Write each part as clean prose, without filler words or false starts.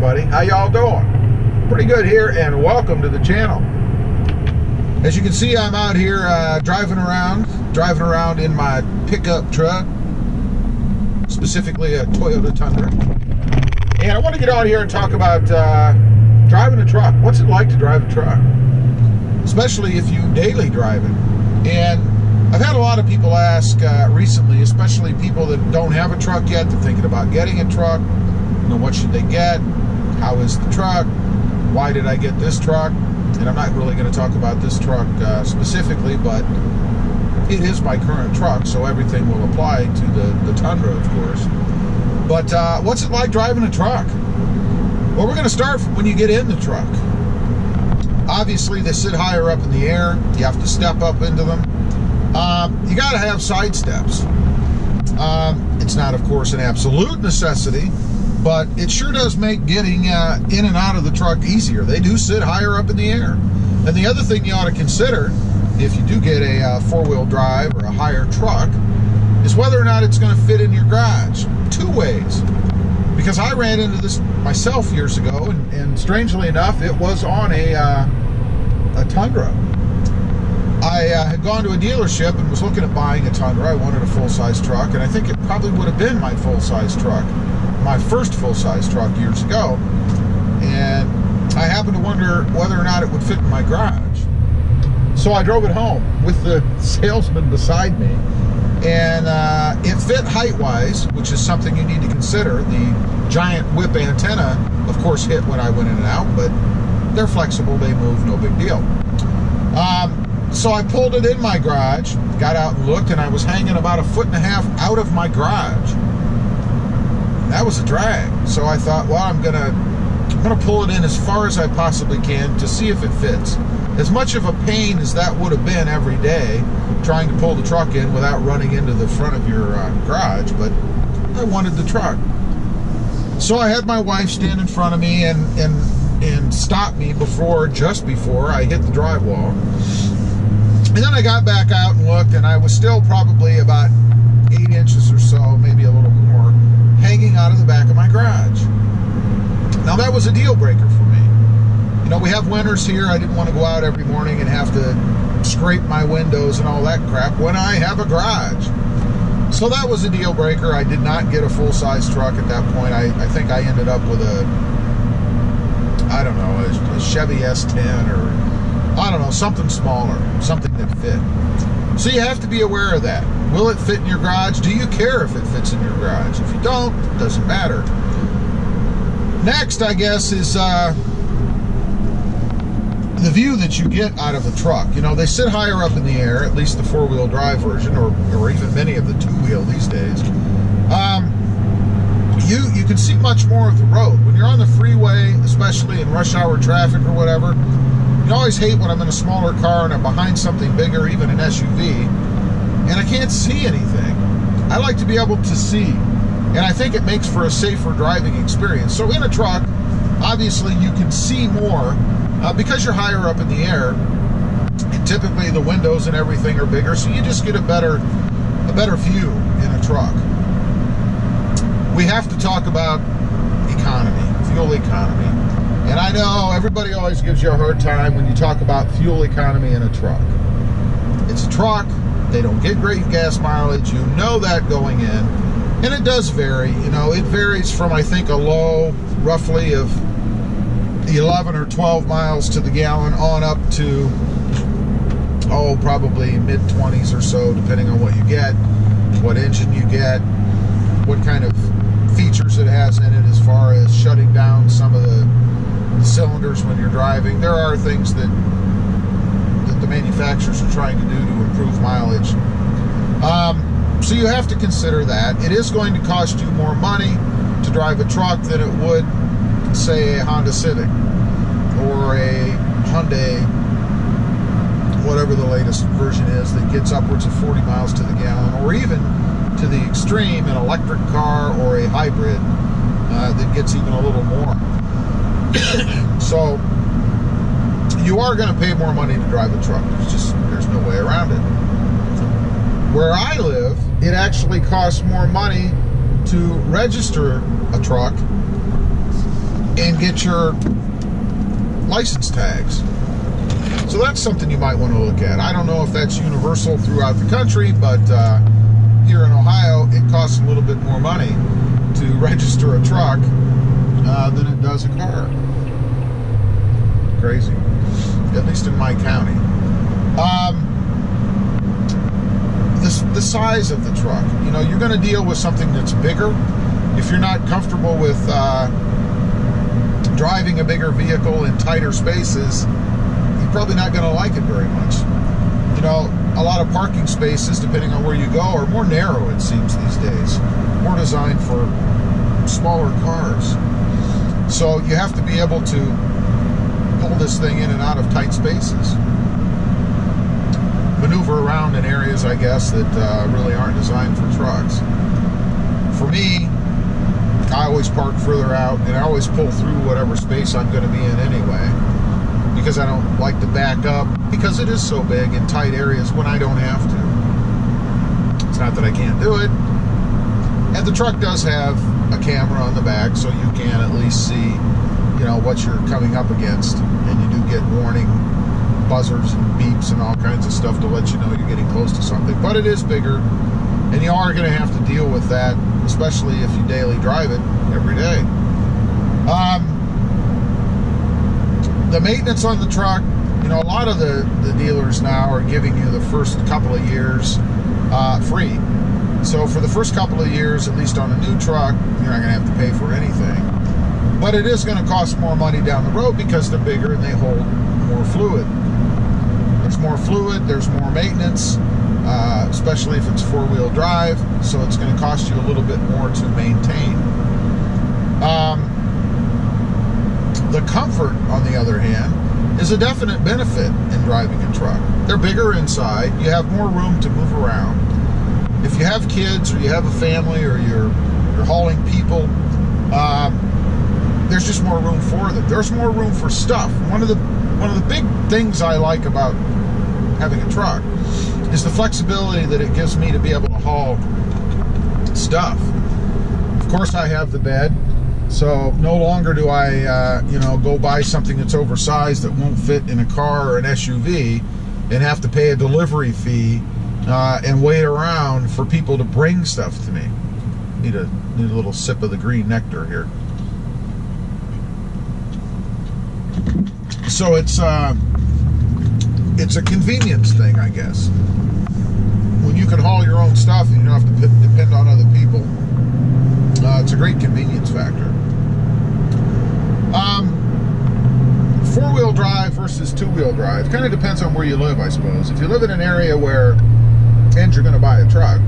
everybody. How y'all doing? Pretty good here, and welcome to the channel. As you can see, I'm out here driving around in my pickup truck, specifically a Toyota Tundra. And I want to get on here and talk about driving a truck. What's it like to drive a truck? Especially if you daily drive it. And I've had a lot of people ask recently, especially people that don't have a truck yet, they're thinking about getting a truck. You know, what should they get? How is the truck? Why did I get this truck? And I'm not really going to talk about this truck specifically, but it is my current truck, so everything will apply to the Tundra, of course. But what's it like driving a truck? Well, we're going to start from when you get in the truck. Obviously, they sit higher up in the air. You have to step up into them. You got to have side steps. It's not, of course, an absolute necessity, but it sure does make getting in and out of the truck easier. They do sit higher up in the air. And the other thing you ought to consider, if you do get a four-wheel drive or a higher truck, is whether or not it's going to fit in your garage. Two ways. Because I ran into this myself years ago, and strangely enough, it was on a Tundra. I had gone to a dealership and was looking at buying a Tundra. I wanted a full-size truck, and I think it probably would have been my full-size truck, my first full-size truck years ago. And I happened to wonder whether or not it would fit in my garage. So I drove it home with the salesman beside me, and it fit height-wise, which is something you need to consider. The giant whip antenna, of course, hit when I went in and out, but they're flexible, they move, no big deal. So I pulled it in my garage, got out and looked, and I was hanging about 1.5 feet out of my garage. That was a drag. So I thought, well, I'm gonna pull it in as far as I possibly can to see if it fits. As much of a pain as that would have been every day, trying to pull the truck in without running into the front of your garage, but I wanted the truck. So I had my wife stand in front of me and stop me just before I hit the drywall. And then I got back out and looked, and I was still probably about 8 inches or so, maybe a little more, hanging out of the back of my garage. Now that was a deal breaker for me. You know, we have winters here. I didn't want to go out every morning and have to scrape my windows and all that crap when I have a garage. So that was a deal breaker. I did not get a full-size truck at that point. I think I ended up with a Chevy S10 or I don't know, something smaller, something that fit. So you have to be aware of that. Will it fit in your garage? Do you care if it fits in your garage? If you don't, it doesn't matter. Next, I guess, is the view that you get out of a truck. You know, they sit higher up in the air, at least the four-wheel drive version, or even many of the two-wheel these days. You can see much more of the road. When you're on the freeway, especially in rush hour traffic or whatever, you always hate when I'm in a smaller car and I'm behind something bigger, even an SUV, and I can't see anything. I like to be able to see, and I think it makes for a safer driving experience. So in a truck, obviously you can see more because you're higher up in the air, and typically the windows and everything are bigger, so you just get a better view in a truck. We have to talk about economy, fuel economy. And I know everybody always gives you a hard time when you talk about fuel economy in a truck. It's a truck. They don't get great gas mileage. You know that going in. And it does vary. You know, it varies from, I think, a low roughly of 11 or 12 miles to the gallon on up to, probably mid-20s or so, depending on what you get, what engine you get, what kind of features it has in it as far as shutting down some of the cylinders when you're driving. There are things that the manufacturers are trying to do to improve mileage. So you have to consider that. It is going to cost you more money to drive a truck than it would, say, a Honda Civic or a Hyundai, whatever the latest version is, that gets upwards of 40 miles to the gallon, or even to the extreme, an electric car or a hybrid that gets even a little more. So you are going to pay more money to drive a truck. There's no way around it. Where I live, it actually costs more money to register a truck and get your license tags. So that's something you might want to look at. I don't know if that's universal throughout the country, but here in Ohio, it costs a little bit more money to register a truck than it does a car. Crazy. At least in my county. The size of the truck. You know, you're going to deal with something that's bigger. If you're not comfortable with driving a bigger vehicle in tighter spaces, you're probably not going to like it very much. You know, a lot of parking spaces, depending on where you go, are more narrow, it seems, these days. More designed for smaller cars. So you have to be able to pull this thing in and out of tight spaces. Maneuver around in areas, I guess, that really aren't designed for trucks. For me, I always park further out, and I always pull through whatever space I'm going to be in anyway, because I don't like to back up, because it is so big in tight areas when I don't have to. It's not that I can't do it. And the truck does have a camera on the back, so you can at least see, you know, what you're coming up against, and you do get warning buzzers and beeps and all kinds of stuff to let you know you're getting close to something. But it is bigger, and you are going to have to deal with that, especially if you daily drive it every day. The maintenance on the truck, you know, a lot of the dealers now are giving you the first couple of years free. So for the first couple of years, at least on a new truck, you're not going to have to pay for anything. But it is going to cost more money down the road because they're bigger and they hold more fluid. There's more fluid, there's more maintenance, especially if it's four-wheel drive, so it's going to cost you a little bit more to maintain. The comfort, on the other hand, is a definite benefit in driving a truck. They're bigger inside, you have more room to move around. If you have kids or you have a family or you're hauling people, there's just more room for them. There's more room for stuff. One of the big things I like about having a truck is the flexibility that it gives me to be able to haul stuff. Of course, I have the bed, so no longer do I, you know, go buy something that's oversized that won't fit in a car or an SUV and have to pay a delivery fee and wait around for people to bring stuff to me. Need a little sip of the green nectar here. So it's a convenience thing, I guess. When you can haul your own stuff and you don't have to depend on other people, it's a great convenience factor. Four-wheel drive versus two-wheel drive kind of depends on where you live, I suppose. If you live in an area where, and you're going to buy a truck,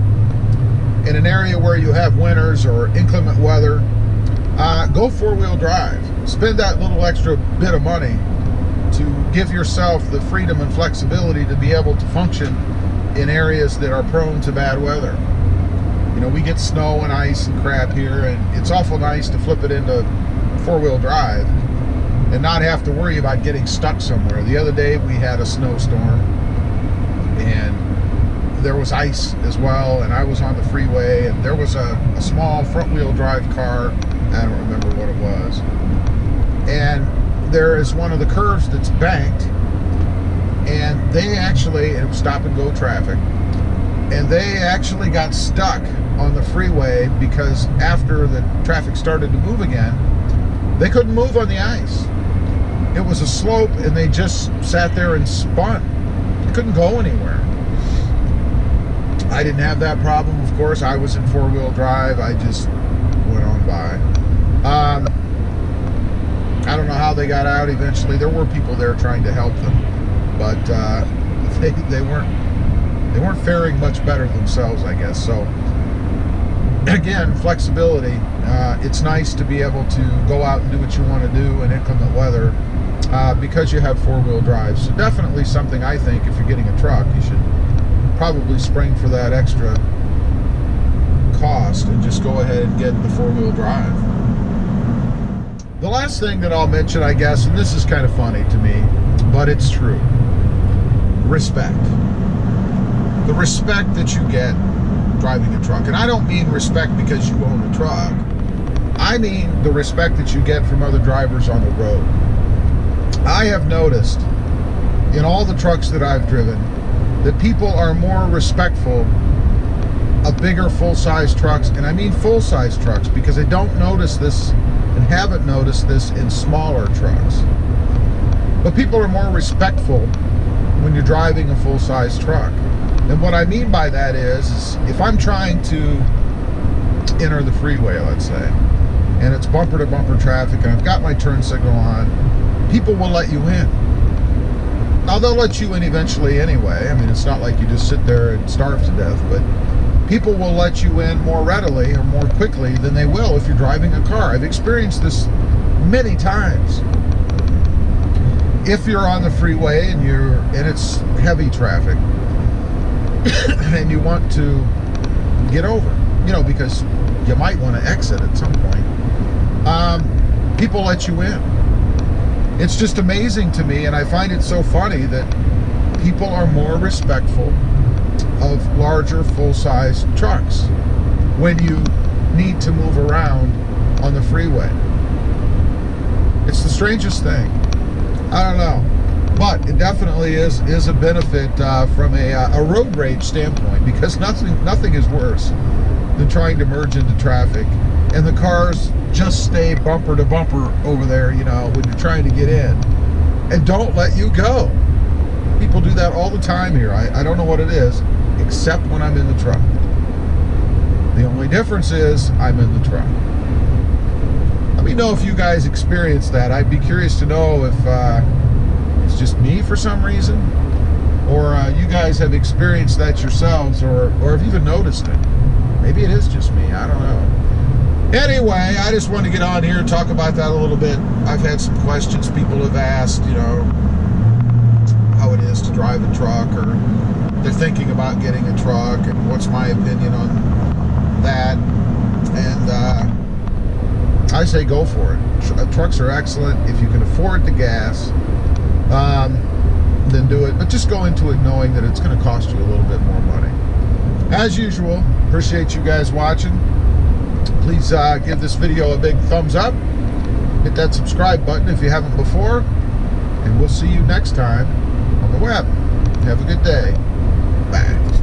in an area where you have winters or inclement weather, go four-wheel drive. Spend that little extra bit of money to give yourself the freedom and flexibility to be able to function in areas that are prone to bad weather. You know, we get snow and ice and crap here, and it's awful nice to flip it into four-wheel drive and not have to worry about getting stuck somewhere. The other day we had a snowstorm and there was ice as well, and I was on the freeway and there was a small front-wheel drive car, I don't remember what it was, and there is one of the curves that's banked, and they actually, it was stop and go traffic, and they actually got stuck on the freeway because after the traffic started to move again, they couldn't move on the ice. It was a slope and they just sat there and spun. They couldn't go anywhere. I didn't have that problem, of course. I was in four-wheel drive. I just went on by. I don't know how they got out eventually. There were people there trying to help them, but they weren't faring much better themselves, I guess. So again, flexibility. It's nice to be able to go out and do what you want to do in inclement weather because you have four-wheel drive. So definitely something, I think, if you're getting a truck, you should probably spring for that extra cost and just go ahead and get the four-wheel drive. The last thing that I'll mention, I guess, and this is kind of funny to me, but it's true. Respect. The respect that you get driving a truck. And I don't mean respect because you own a truck. I mean the respect that you get from other drivers on the road. I have noticed in all the trucks that I've driven that people are more respectful of bigger full-size trucks, and I mean full-size trucks because they don't notice this and haven't noticed this in smaller trucks. But people are more respectful when you're driving a full-size truck. And what I mean by that is if I'm trying to enter the freeway, let's say, and it's bumper-to-bumper traffic and I've got my turn signal on, people will let you in. Now, they'll let you in eventually anyway. I mean, it's not like you just sit there and starve to death, but people will let you in more readily or more quickly than they will if you're driving a car. I've experienced this many times. If you're on the freeway and it's heavy traffic and you want to get over, you know, because you might want to exit at some point, people let you in. It's just amazing to me, and I find it so funny that people are more respectful of larger full-size trucks when you need to move around on the freeway. It's the strangest thing. I don't know, but it definitely is a benefit from a road rage standpoint, because nothing is worse than trying to merge into traffic and the cars just stay bumper to bumper over there, you know, when you're trying to get in, and don't let you go. People do that all the time here. I don't know what it is, except when I'm in the truck. The only difference is I'm in the truck. Let me know if you guys experience that. I'd be curious to know if it's just me for some reason, or you guys have experienced that yourselves, or have even noticed it. Maybe it is just me. I don't know. Anyway, I just wanted to get on here and talk about that a little bit. I've had some questions people have asked, you know, how it is to drive a truck, or they're thinking about getting a truck, and what's my opinion on that. And I say go for it. Trucks are excellent. If you can afford the gas, then do it. But just go into it knowing that it's going to cost you a little bit more money. As usual, appreciate you guys watching. Please give this video a big thumbs up. Hit that subscribe button if you haven't before. And we'll see you next time on the web. Have a good day. Bye.